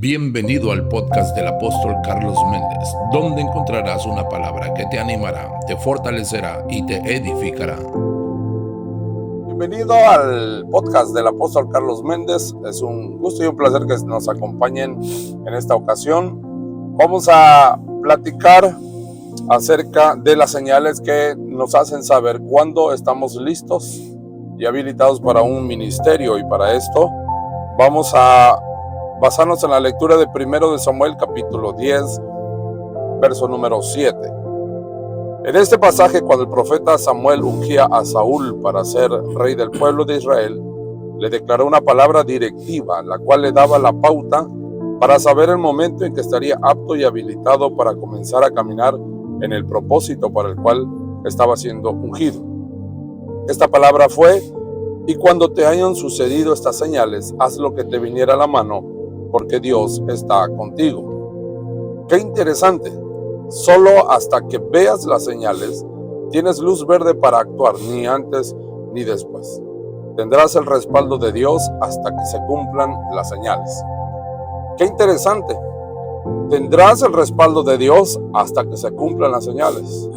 Bienvenido al podcast del apóstol Carlos Méndez, donde encontrarás una palabra que te animará, te fortalecerá y te edificará. Bienvenido al podcast del apóstol Carlos Méndez. Es un gusto y un placer que nos acompañen en esta ocasión. Vamos a platicar acerca de las señales que nos hacen saber cuándo estamos listos y habilitados para un ministerio. Y para esto vamos a basarnos en la lectura de 1 de Samuel, capítulo 10, verso número 7. En este pasaje, cuando el profeta Samuel ungía a Saúl para ser rey del pueblo de Israel, le declaró una palabra directiva, la cual le daba la pauta para saber el momento en que estaría apto y habilitado para comenzar a caminar en el propósito para el cual estaba siendo ungido. Esta palabra fue: y cuando te hayan sucedido estas señales, haz lo que te viniera a la mano, porque Dios está contigo. Qué interesante. Solo hasta que veas las señales tienes luz verde para actuar, ni antes ni después. Tendrás el respaldo de Dios hasta que se cumplan las señales. Qué interesante. Tendrás el respaldo de Dios hasta que se cumplan las señales.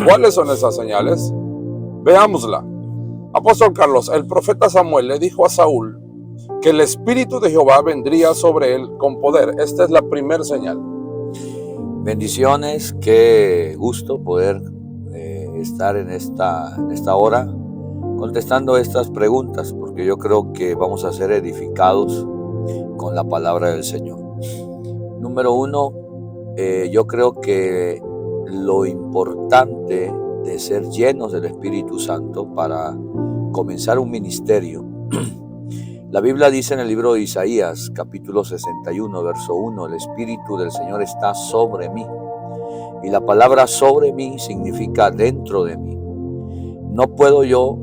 ¿Cuáles son esas señales? Veámosla. Apóstol Carlos, el profeta Samuel le dijo a Saúl que el Espíritu de Jehová vendría sobre él con poder. Esta es la primera señal. Bendiciones, qué gusto poder estar en esta hora contestando estas preguntas, porque yo creo que vamos a ser edificados con la palabra del Señor. Número uno, yo creo que lo importante de ser llenos del Espíritu Santo para comenzar un ministerio. La Biblia dice en el libro de Isaías, capítulo 61, verso 1, el Espíritu del Señor está sobre mí. Y la palabra sobre mí significa dentro de mí. No puedo yo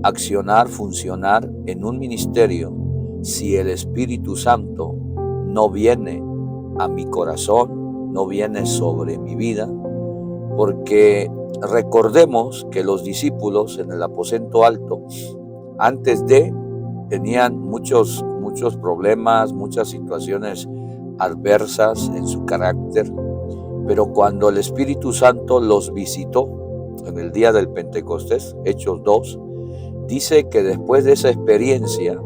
accionar, funcionar en un ministerio si el Espíritu Santo no viene a mi corazón, no viene sobre mi vida, porque recordemos que los discípulos en el aposento alto, antes de tenían muchos problemas, muchas situaciones adversas en su carácter, pero cuando el Espíritu Santo los visitó en el día del Pentecostés, Hechos 2, dice que después de esa experiencia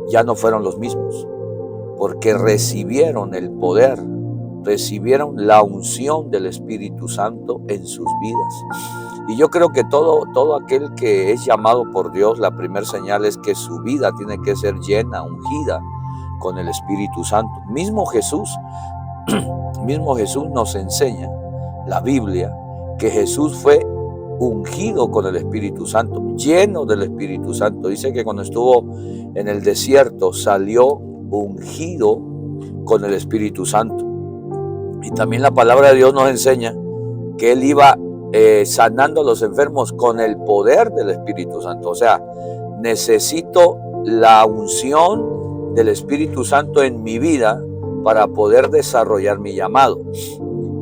ya no fueron los mismos, porque recibieron el poder, recibieron la unción del Espíritu Santo en sus vidas. Y yo creo que todo aquel que es llamado por Dios, la primera señal es que su vida tiene que ser llena, ungida con el Espíritu Santo. Mismo Jesús nos enseña, la Biblia, que Jesús fue ungido con el Espíritu Santo, lleno del Espíritu Santo. Dice que cuando estuvo en el desierto salió ungido con el Espíritu Santo. Y también la palabra de Dios nos enseña que Él iba sanando a los enfermos con el poder del Espíritu Santo. O sea, necesito la unción del Espíritu Santo en mi vida para poder desarrollar mi llamado.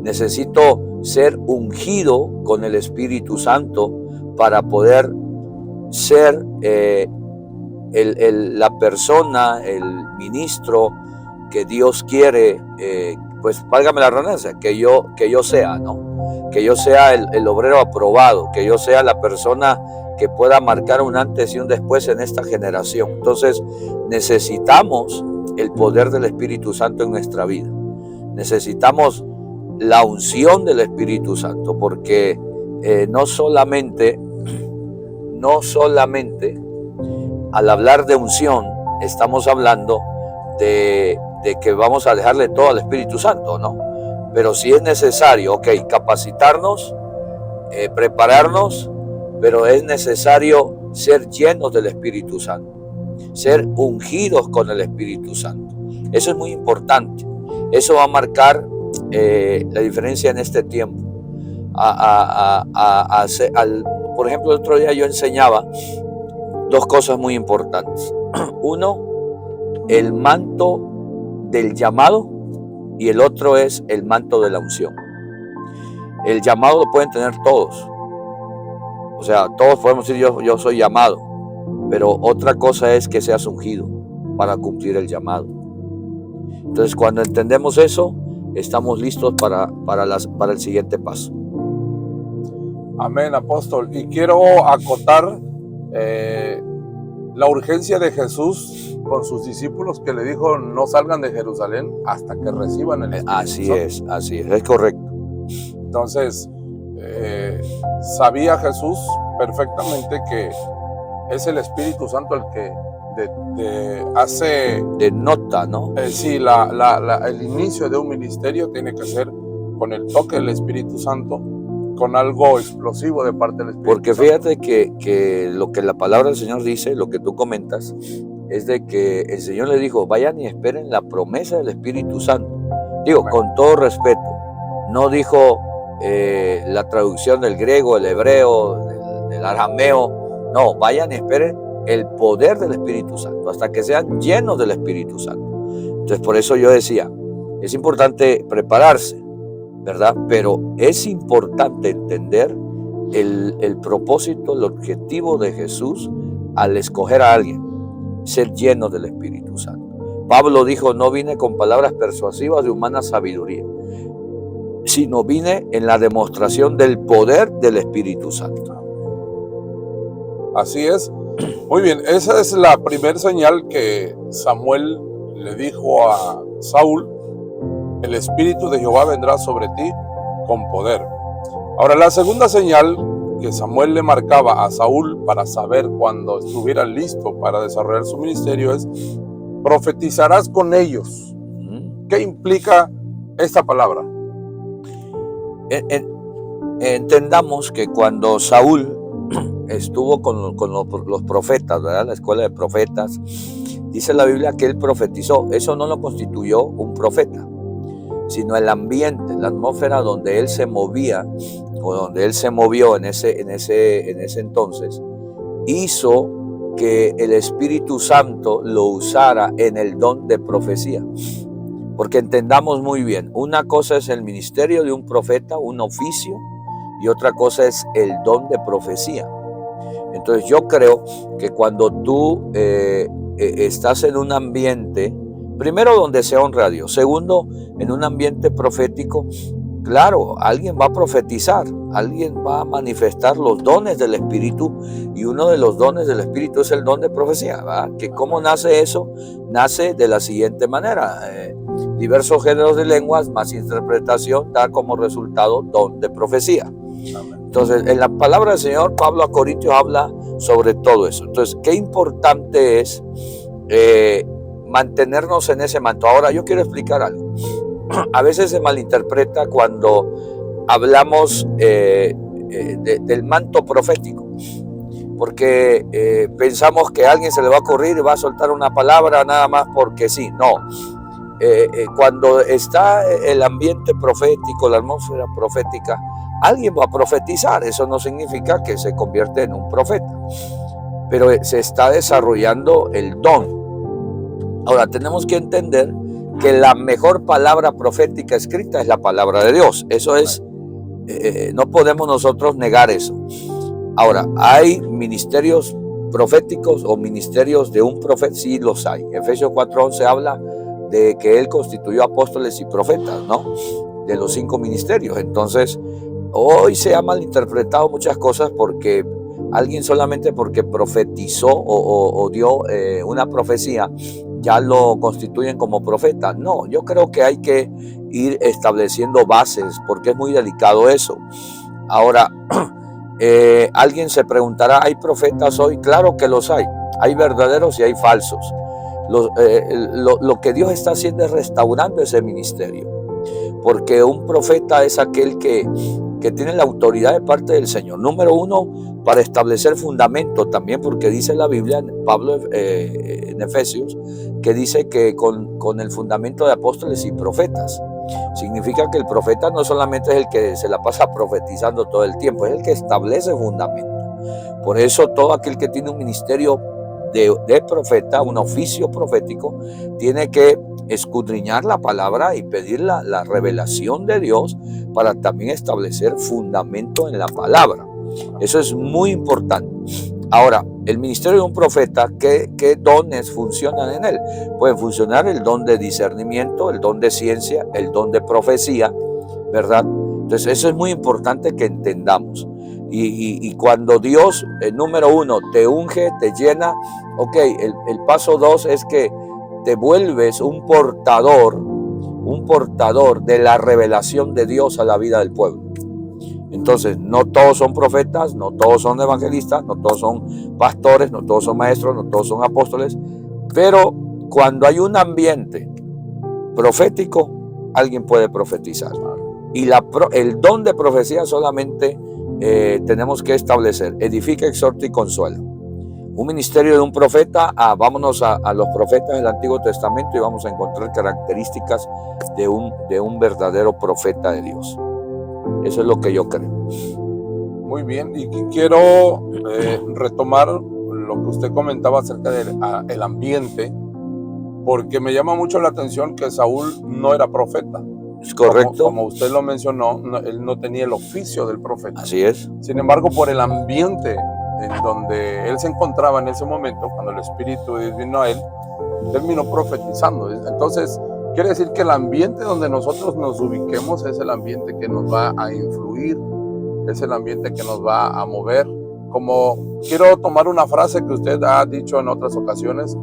Necesito ser ungido con el Espíritu Santo para poder ser la persona, el ministro que Dios quiere, pues válgame la redundancia, que yo sea, ¿no? Que yo sea el obrero aprobado, que yo sea la persona que pueda marcar un antes y un después en esta generación. Entonces necesitamos el poder del Espíritu Santo en nuestra vida. Necesitamos la unción del Espíritu Santo, porque no solamente al hablar de unción estamos hablando de que vamos a dejarle todo al Espíritu Santo, ¿no? Pero si es necesario, capacitarnos, prepararnos, pero es necesario ser llenos del Espíritu Santo, ser ungidos con el Espíritu Santo. Eso es muy importante. Eso va a marcar la diferencia en este tiempo. Por ejemplo, el otro día yo enseñaba dos cosas muy importantes. Uno, el manto del llamado, y el otro es el manto de la unción. El llamado lo pueden tener todos. O sea, todos podemos decir yo soy llamado, pero otra cosa es que seas ungido para cumplir el llamado. Entonces, cuando entendemos eso, estamos listos para el siguiente paso. Amén, apóstol. Y quiero acotar la urgencia de Jesús con sus discípulos, que le dijo: no salgan de Jerusalén hasta que reciban el Espíritu Santo. Así es correcto. Entonces, sabía Jesús perfectamente que es el Espíritu Santo el que hace... denota, ¿no? Sí, el inicio de un ministerio tiene que ser con el toque del Espíritu Santo, con algo explosivo de parte del Espíritu Porque Santo. fíjate que lo que la palabra del Señor dice, lo que tú comentas, es de que el Señor le dijo: vayan y esperen la promesa del Espíritu Santo. Digo, Amén. con todo respeto, no dijo la traducción del griego, el hebreo, del arameo. No, vayan y esperen el poder del Espíritu Santo, hasta que sean llenos del Espíritu Santo. Entonces, por eso yo decía, es importante prepararse, ¿verdad? Pero es importante entender el propósito, el objetivo de Jesús al escoger a alguien, ser lleno del Espíritu Santo. Pablo dijo: no vine con palabras persuasivas de humana sabiduría, sino vine en la demostración del poder del Espíritu Santo. Así es. Muy bien, esa es la primera señal que Samuel le dijo a Saúl: el Espíritu de Jehová vendrá sobre ti con poder. Ahora, la segunda señal que Samuel le marcaba a Saúl para saber cuando estuviera listo para desarrollar su ministerio es: profetizarás con ellos. ¿Qué implica esta palabra? Entendamos que cuando Saúl estuvo con los profetas, ¿verdad? La escuela de profetas, dice la Biblia que él profetizó. Eso no lo constituyó un profeta, sino el ambiente, la atmósfera donde él se movía, o donde él se movió en ese entonces, hizo que el Espíritu Santo lo usara en el don de profecía. Porque entendamos muy bien, una cosa es el ministerio de un profeta, un oficio, y otra cosa es el don de profecía. Entonces yo creo que cuando tú estás en un ambiente, primero, donde se honra a Dios, segundo, en un ambiente profético, claro, alguien va a profetizar, alguien va a manifestar los dones del Espíritu, y uno de los dones del Espíritu es el don de profecía, ¿verdad? Que ¿cómo nace eso? Nace de la siguiente manera: diversos géneros de lenguas más interpretación da como resultado don de profecía. Entonces, en la palabra del Señor, Pablo a Corintios habla sobre todo eso. Entonces, qué importante es mantenernos en ese manto. Ahora, yo quiero explicar algo. A veces se malinterpreta cuando hablamos del manto profético, porque pensamos que a alguien se le va a ocurrir y va a soltar una palabra nada más porque sí. No. Cuando está el ambiente profético, la atmósfera profética, alguien va a profetizar. Eso no significa que se convierte en un profeta, pero se está desarrollando el don. Ahora, tenemos que entender que la mejor palabra profética escrita es la palabra de Dios. Eso es, no podemos nosotros negar eso. Ahora, ¿hay ministerios proféticos o ministerios de un profeta? Sí, los hay. Efesios 4:11 habla de que él constituyó apóstoles y profetas, ¿no? De los 5 ministerios. Entonces, hoy se ha malinterpretado muchas cosas porque alguien solamente porque profetizó o dio una profecía, ya lo constituyen como profeta. No, yo creo que hay que ir estableciendo bases, porque es muy delicado eso. Ahora, alguien se preguntará: ¿hay profetas hoy? Claro que los hay. Hay verdaderos y hay falsos. Lo que Dios está haciendo es restaurando ese ministerio, porque un profeta es aquel que tiene la autoridad de parte del Señor. Número 1, para establecer fundamento también, porque dice la Biblia, Pablo en Efesios, que dice que con el fundamento de apóstoles y profetas. Significa que el profeta no solamente es el que se la pasa profetizando todo el tiempo, es el que establece fundamento. Por eso todo aquel que tiene un ministerio de profeta, un oficio profético, tiene que escudriñar la palabra y pedir la revelación de Dios para también establecer fundamento en la palabra. Eso es muy importante. Ahora, el ministerio de un profeta, ¿qué dones funcionan en él? Pueden funcionar el don de discernimiento, el don de ciencia, el don de profecía, ¿verdad? Entonces eso es muy importante que entendamos. Y cuando Dios, número 1, te unge, te llena, ok, el paso 2 es que te vuelves un portador de la revelación de Dios a la vida del pueblo. Entonces, no todos son profetas, no todos son evangelistas, no todos son pastores, no todos son maestros, no todos son apóstoles, pero cuando hay un ambiente profético, alguien puede profetizar. Y el don de profecía solamente tenemos que establecer: edifica, exhorta y consuela. Un ministerio de un profeta, vámonos a los profetas del Antiguo Testamento y vamos a encontrar características de un verdadero profeta de Dios. Eso es lo que yo creo. Muy bien, y quiero retomar lo que usted comentaba acerca del ambiente, porque me llama mucho la atención que Saúl no era profeta. Es correcto. Como usted lo mencionó, él no tenía el oficio del profeta. Así es. Sin embargo, por el ambiente en donde él se encontraba en ese momento, cuando el Espíritu de Dios vino a él, terminó profetizando. Entonces, quiere decir que el ambiente donde nosotros nos ubiquemos es el ambiente que nos va a influir, es el ambiente que nos va a mover. Como quiero tomar una frase que usted ha dicho en otras ocasiones,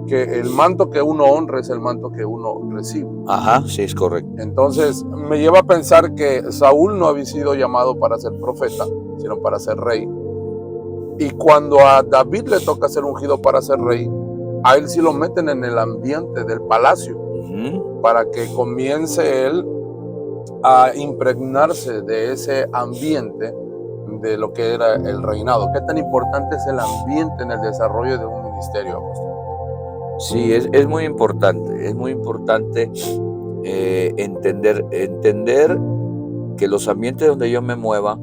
que el manto que uno honra es el manto que uno recibe. Ajá, sí, es correcto. Entonces me lleva a pensar que Saúl no había sido llamado para ser profeta, sino para ser rey. Y cuando a David le toca ser ungido para ser rey, a él sí lo meten en el ambiente del palacio, para que comience él a impregnarse de ese ambiente de lo que era el reinado. ¿Qué tan importante es el ambiente en el desarrollo de un ministerio, apóstol? Sí, es muy importante entender que los ambientes donde yo me mueva,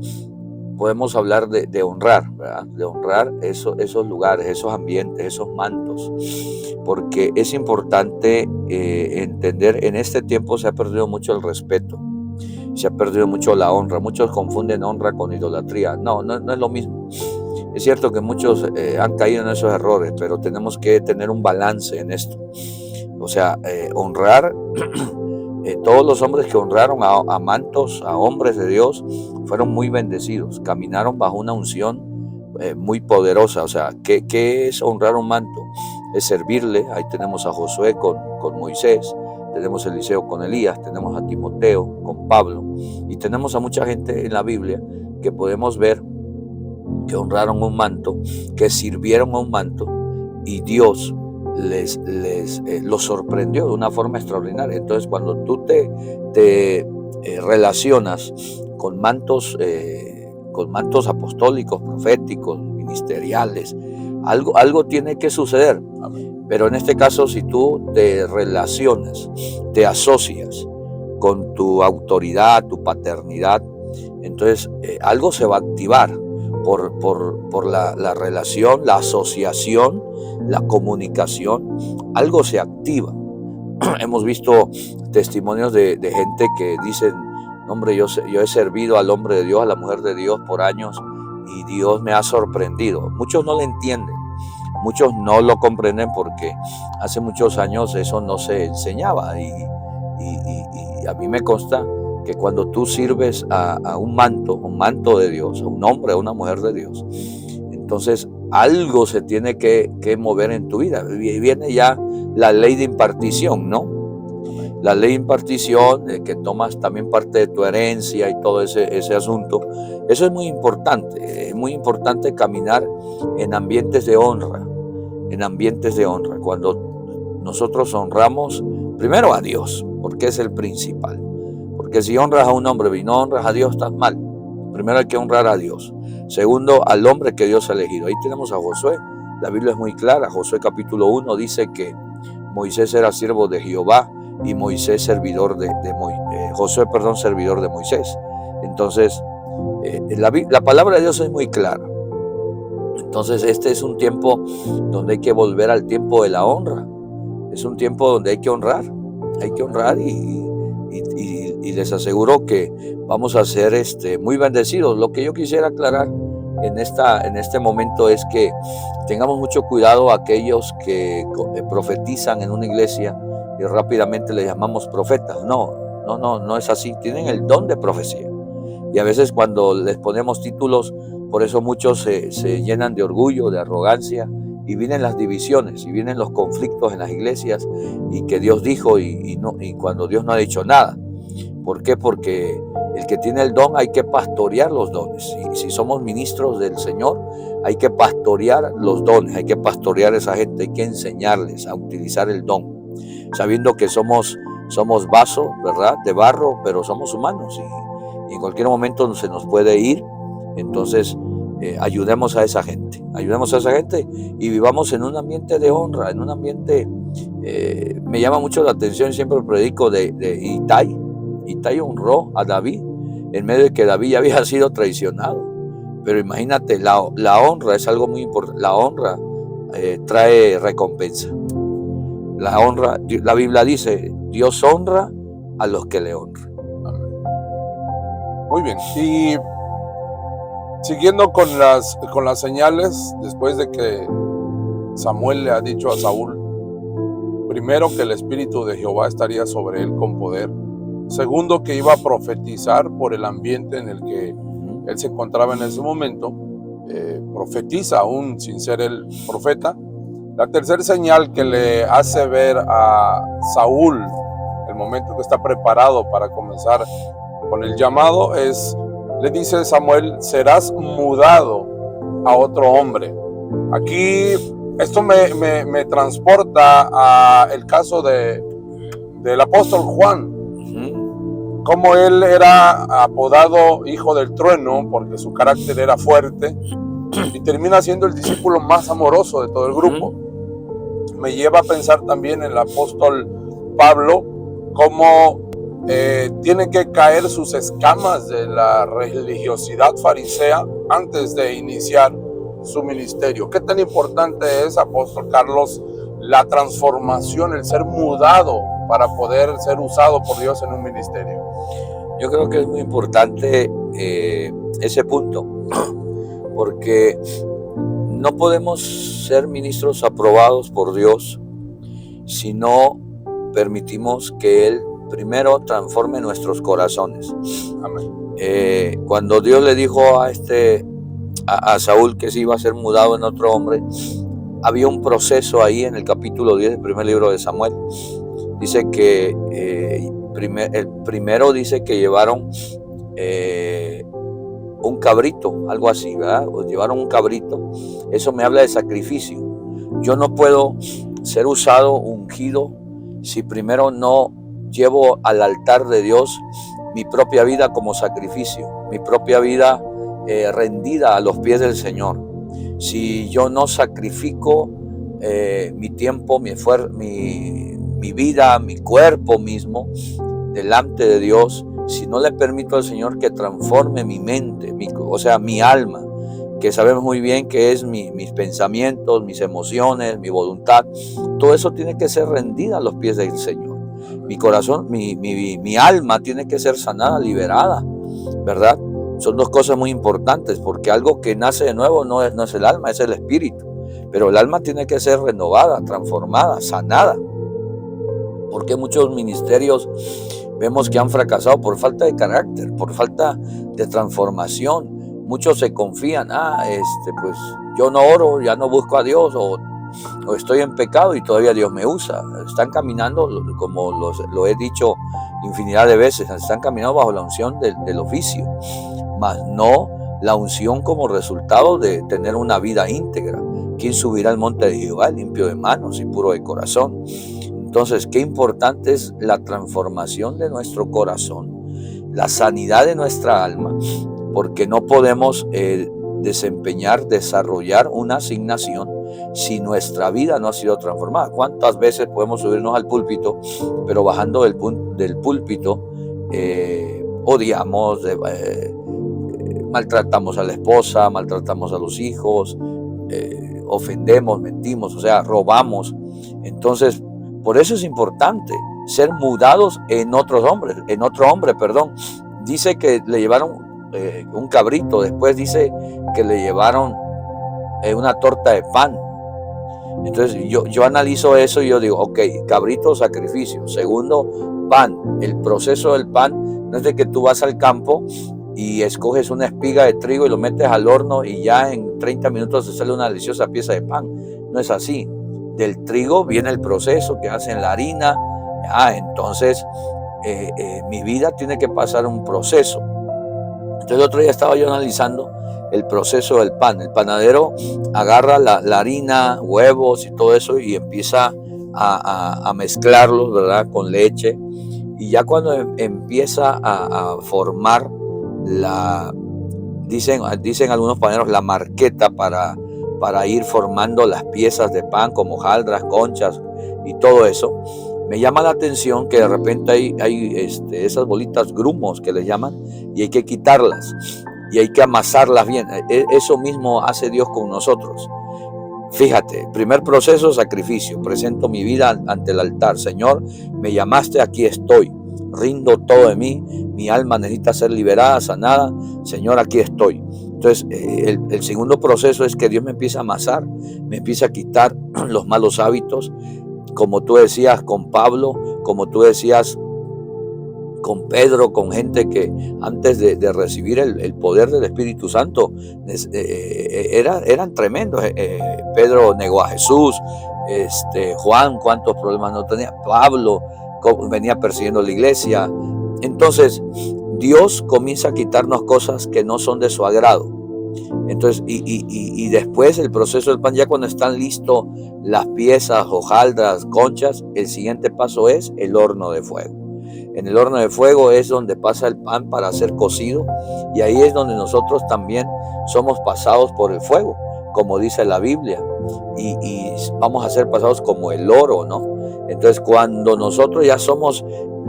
podemos hablar de honrar, ¿verdad? De honrar esos lugares, esos ambientes, esos mantos, porque es importante entender, en este tiempo se ha perdido mucho el respeto, se ha perdido mucho la honra. Muchos confunden honra con idolatría. No es lo mismo. Es cierto que muchos han caído en esos errores, pero tenemos que tener un balance en esto. O sea, honrar, todos los hombres que honraron a mantos, a hombres de Dios, fueron muy bendecidos, caminaron bajo una unción muy poderosa. O sea, ¿qué es honrar un manto? Es servirle. Ahí tenemos a Josué con Moisés, tenemos a Eliseo con Elías, tenemos a Timoteo con Pablo, y tenemos a mucha gente en la Biblia que podemos ver que honraron un manto, que sirvieron a un manto, y Dios los sorprendió de una forma extraordinaria. Entonces, cuando tú te relacionas con mantos apostólicos, proféticos, ministeriales, algo tiene que suceder. Pero en este caso, si tú te relacionas, te asocias con tu autoridad, tu paternidad, entonces algo se va a activar por la relación, la asociación, la comunicación. Algo se activa. Hemos visto testimonios de gente que dicen: hombre, yo he servido al hombre de Dios, a la mujer de Dios por años, y Dios me ha sorprendido. Muchos no lo entienden, muchos no lo comprenden, porque hace muchos años eso no se enseñaba, y a mí me consta que cuando tú sirves a un manto de Dios, a un hombre, a una mujer de Dios, entonces algo se tiene que mover en tu vida. Y viene ya la ley de impartición, ¿no? La ley de impartición, que tomas también parte de tu herencia y todo ese asunto. Eso es muy importante caminar en ambientes de honra, cuando nosotros honramos primero a Dios, porque es el principal. Porque si honras a un hombre y no honras a Dios, estás mal. Primero hay que honrar a Dios. Segundo, al hombre que Dios ha elegido. Ahí tenemos a Josué. La Biblia es muy clara. Josué capítulo 1 dice que Moisés era siervo de Jehová y Moisés servidor Josué, servidor de Moisés. Entonces, la palabra de Dios es muy clara. Entonces, este es un tiempo donde hay que volver al tiempo de la honra. Es un tiempo donde hay que honrar y les aseguro que vamos a ser muy bendecidos. Lo que yo quisiera aclarar en este momento es que tengamos mucho cuidado a aquellos que profetizan en una iglesia y rápidamente le llamamos profetas. No es así. Tienen el don de profecía. Y a veces cuando les ponemos títulos, por eso muchos se llenan de orgullo, de arrogancia, y vienen las divisiones, y vienen los conflictos en las iglesias, y que Dios dijo y cuando Dios no ha dicho nada. ¿Por qué? Porque el que tiene el don hay que pastorear los dones. Y si somos ministros del Señor, hay que pastorear los dones, hay que pastorear a esa gente, hay que enseñarles a utilizar el don, sabiendo que somos vasos, ¿verdad?, de barro, pero somos humanos y en cualquier momento se nos puede ir. Entonces, ayudemos a esa gente y vivamos en un ambiente de honra, en un ambiente, me llama mucho la atención, siempre predico de Itai. Itai honró a David en medio de que David ya había sido traicionado. Pero imagínate, la honra es algo muy importante. La honra trae recompensa. La honra, la Biblia dice, Dios honra a los que le honran. Amén. Muy bien. Y siguiendo con las señales, después de que Samuel le ha dicho a Saúl, primero, que el Espíritu de Jehová estaría sobre él con poder. Segundo, que iba a profetizar por el ambiente en el que él se encontraba en ese momento. Profetiza aún sin ser el profeta. La tercera señal que le hace ver a Saúl el momento que está preparado para comenzar con el llamado es, le dice Samuel, serás mudado a otro hombre. Aquí esto me transporta a el caso del apóstol Juan. Como él era apodado Hijo del Trueno porque su carácter era fuerte y termina siendo el discípulo más amoroso de todo el grupo. Me lleva a pensar también en el apóstol Pablo, cómo tiene que caer sus escamas de la religiosidad farisea antes de iniciar su ministerio. ¿Qué tan importante es, apóstol Carlos, la transformación, el ser mudado para poder ser usado por Dios en un ministerio? Yo creo que es muy importante ese punto, porque no podemos ser ministros aprobados por Dios si no permitimos que Él primero transforme nuestros corazones. Amén. Cuando Dios le dijo a Saúl que se iba a ser mudado en otro hombre, había un proceso ahí en el capítulo 10 del primer libro de Samuel. Dice que el primero dice que llevaron un cabrito, algo así, ¿verdad? O llevaron un cabrito. Eso me habla de sacrificio. Yo no puedo ser usado, ungido, si primero no llevo al altar de Dios mi propia vida como sacrificio, mi propia vida rendida a los pies del Señor. Si yo no sacrifico mi tiempo, mi vida, mi cuerpo mismo delante de Dios, si no le permito al Señor que transforme mi mente, mi alma, que sabemos muy bien que es mis pensamientos, mis emociones, mi voluntad, todo eso tiene que ser rendida a los pies del Señor. Mi corazón, mi alma tiene que ser sanada, liberada, ¿verdad? Son dos cosas muy importantes, porque algo que nace de nuevo no es el alma, es el espíritu. Pero el alma tiene que ser renovada, transformada, sanada. Porque muchos ministerios vemos que han fracasado por falta de carácter, por falta de transformación. Muchos se confían, pues yo no oro, ya no busco a Dios, o estoy en pecado y todavía Dios me usa. Están caminando, como lo he dicho infinidad de veces, están caminando bajo la unción del oficio, mas no la unción como resultado de tener una vida íntegra. ¿Quién subirá al monte de Jehová limpio de manos y puro de corazón? Entonces, qué importante es la transformación de nuestro corazón, la sanidad de nuestra alma, porque no podemos desarrollar una asignación si nuestra vida no ha sido transformada. ¿Cuántas veces podemos subirnos al púlpito, pero bajando del púlpito odiamos, maltratamos a la esposa, maltratamos a los hijos, ofendemos, mentimos, robamos? Entonces, por eso es importante ser mudados en otro hombre. Dice que le llevaron un cabrito. Después dice que le llevaron una torta de pan. Entonces yo analizo eso y yo digo, ok, cabrito, sacrificio. Segundo, pan. El proceso del pan no es de que tú vas al campo y escoges una espiga de trigo y lo metes al horno y ya en 30 minutos te sale una deliciosa pieza de pan. No es así. Del trigo viene el proceso que hacen la harina. Entonces mi vida tiene que pasar un proceso. Entonces el otro día estaba yo analizando el proceso del pan. El panadero agarra la harina, huevos y todo eso y empieza a mezclarlos, ¿verdad? Con leche. Y ya cuando empieza a formar dicen algunos panaderos, la marqueta para ir formando las piezas de pan como hojaldras, conchas y todo eso, me llama la atención que de repente hay esas bolitas grumos que les llaman y hay que quitarlas y hay que amasarlas bien. Eso mismo hace Dios con nosotros. Fíjate, primer proceso, sacrificio. Presento mi vida ante el altar. Señor, me llamaste, aquí estoy. Rindo todo de mí. Mi alma necesita ser liberada, sanada. Señor, aquí estoy. Entonces, el segundo proceso es que Dios me empieza a amasar, me empieza a quitar los malos hábitos. Como tú decías con Pablo, como tú decías con Pedro, con gente que antes de recibir el poder del Espíritu Santo eran tremendos. Pedro negó a Jesús, Juan, cuántos problemas no tenía, Pablo venía persiguiendo la iglesia. Entonces Dios comienza a quitarnos cosas que no son de su agrado. Entonces, y después el proceso del pan, ya cuando están listos las piezas, hojaldras, conchas, el siguiente paso es el horno de fuego. En el horno de fuego es donde pasa el pan para ser cocido, y ahí es donde nosotros también somos pasados por el fuego, como dice la Biblia, y vamos a ser pasados como el oro, ¿no? Entonces, cuando nosotros ya somos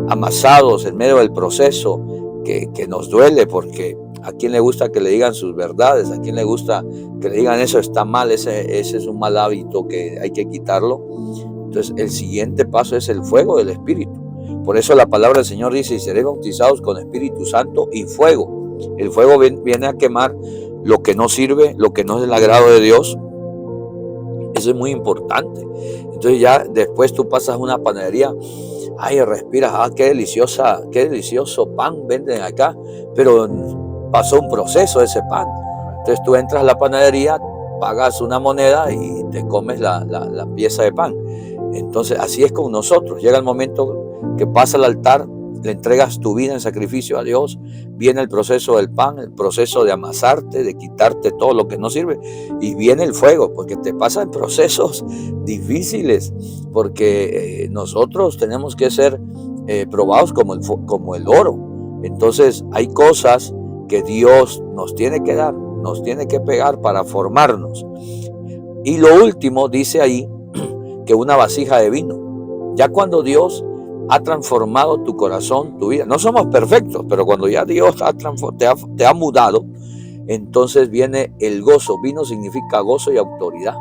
amasados en medio del proceso, que nos duele, porque a quién le gusta que le digan sus verdades, a quién le gusta que le digan eso está mal, ese es un mal hábito que hay que quitarlo. Entonces, el siguiente paso es el fuego del Espíritu. Por eso la palabra del Señor dice, y seréis bautizados con Espíritu Santo y fuego. El fuego viene a quemar lo que no sirve, lo que no es del agrado de Dios. Eso es muy importante. Entonces ya después tú pasas a una panadería, respiras, qué delicioso pan venden acá, pero pasó un proceso ese pan. Entonces tú entras a la panadería, pagas una moneda y te comes la pieza de pan. Entonces así es con nosotros. Llega el momento que pasa al altar, le entregas tu vida en sacrificio a Dios, viene el proceso del pan, el proceso de amasarte, de quitarte todo lo que no sirve, y viene el fuego, porque te pasan procesos difíciles, porque nosotros tenemos que ser probados como el oro. Entonces hay cosas que Dios nos tiene que dar, nos tiene que pegar para formarnos. Y lo último dice ahí que una vasija de vino. Ya cuando Dios ha transformado tu corazón, tu vida, no somos perfectos, pero cuando ya Dios te ha mudado, entonces viene el gozo. Vino significa gozo y autoridad.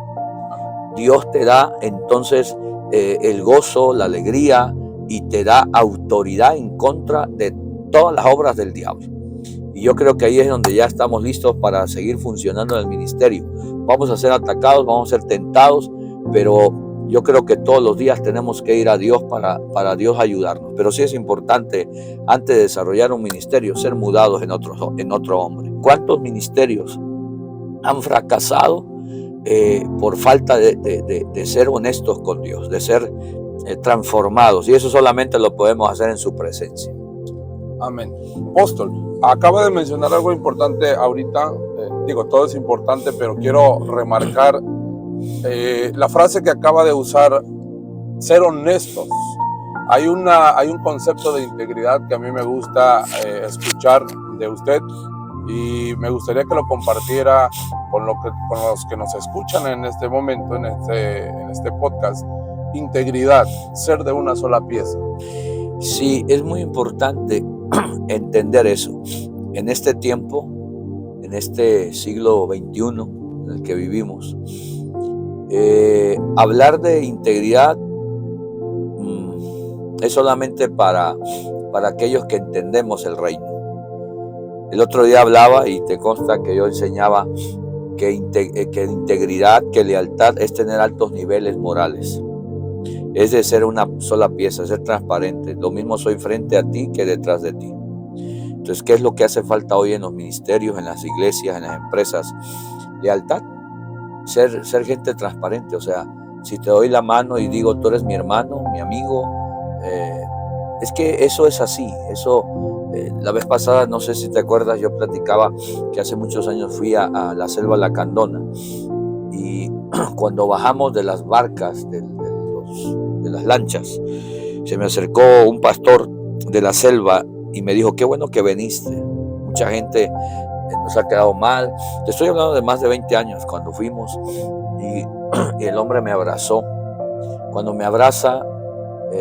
Dios te da entonces el gozo, la alegría, y te da autoridad en contra de todas las obras del diablo. Y yo creo que ahí es donde ya estamos listos para seguir funcionando en el ministerio. Vamos a ser atacados, vamos a ser tentados, pero yo creo que todos los días tenemos que ir a Dios para Dios ayudarnos. Pero sí es importante, antes de desarrollar un ministerio, ser mudados en otro hombre. ¿Cuántos ministerios han fracasado por falta de ser honestos con Dios, de ser transformados? Y eso solamente lo podemos hacer en su presencia. Amén. Apóstol, acaba de mencionar algo importante ahorita. Todo es importante, pero quiero remarcar la frase que acaba de usar, ser honestos. Hay un concepto de integridad que a mí me gusta escuchar de usted, y me gustaría que lo compartiera con los que nos escuchan en este momento, en este podcast. Integridad, ser de una sola pieza. Sí, es muy importante entender eso. En este tiempo, en este siglo XXI en el que vivimos, hablar de integridad es solamente para aquellos que entendemos el reino. El otro día hablaba y te consta que yo enseñaba que integridad, que lealtad es tener altos niveles morales. Es de ser una sola pieza, ser transparente. Lo mismo soy frente a ti que detrás de ti. Entonces, ¿qué es lo que hace falta hoy en los ministerios, en las iglesias, en las empresas? Lealtad. Ser gente transparente. O sea, si te doy la mano y digo, tú eres mi hermano, mi amigo, es que eso es así. Eso, la vez pasada, no sé si te acuerdas, yo platicaba que hace muchos años fui a la selva Lacandona, y cuando bajamos de las barcas, de las lanchas, se me acercó un pastor de la selva y me dijo, qué bueno que viniste. Mucha gente nos ha quedado mal. Te estoy hablando de más de 20 años cuando fuimos, y el hombre me abrazó. Cuando me abraza,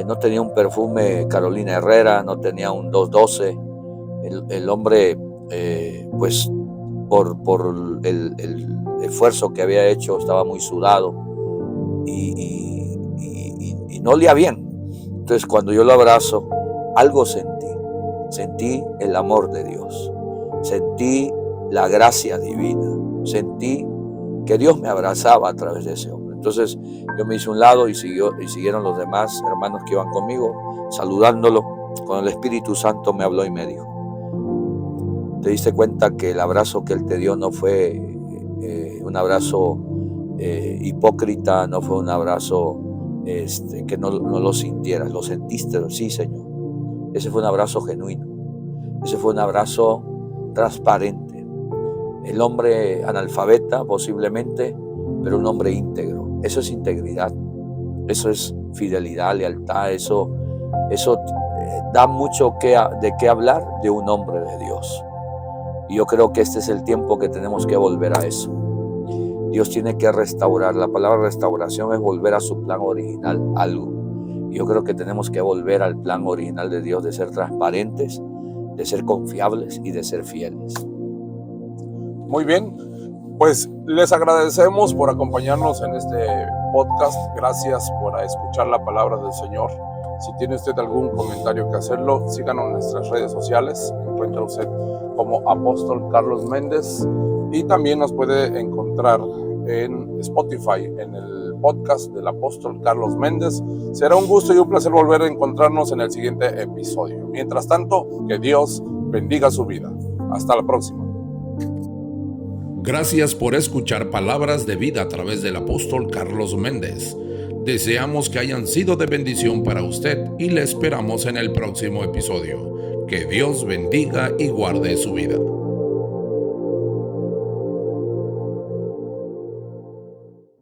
no tenía un perfume Carolina Herrera, no tenía un 212. El hombre, pues por el esfuerzo que había hecho, estaba muy sudado y no olía bien. Entonces, cuando yo lo abrazo, algo sentí el amor de Dios, sentí la gracia divina, sentí que Dios me abrazaba a través de ese hombre. Entonces yo me hice a un lado y siguieron los demás hermanos que iban conmigo, saludándolo. Con el Espíritu Santo me habló y me dijo, ¿te diste cuenta que el abrazo que Él te dio no fue un abrazo hipócrita, no fue un abrazo que no lo sintieras? ¿Lo sentiste? Sí, Señor. Ese fue un abrazo genuino, ese fue un abrazo transparente. El hombre analfabeta posiblemente, pero un hombre íntegro. Eso es integridad, eso es fidelidad, lealtad, eso da mucho de qué hablar de un hombre de Dios. Y yo creo que este es el tiempo que tenemos que volver a eso. Dios tiene que restaurar. La palabra restauración es volver a su plan original, algo. Yo creo que tenemos que volver al plan original de Dios, de ser transparentes, de ser confiables y de ser fieles. Muy bien, pues les agradecemos por acompañarnos en este podcast. Gracias por escuchar la palabra del Señor. Si tiene usted algún comentario que hacerlo, síganos en nuestras redes sociales. Encuentra usted como Apóstol Carlos Méndez, y también nos puede encontrar en Spotify, en el podcast del Apóstol Carlos Méndez. Será un gusto y un placer volver a encontrarnos en el siguiente episodio. Mientras tanto, que Dios bendiga su vida. Hasta la próxima. Gracias por escuchar Palabras de Vida a través del Apóstol Carlos Méndez. Deseamos que hayan sido de bendición para usted y le esperamos en el próximo episodio. Que Dios bendiga y guarde su vida.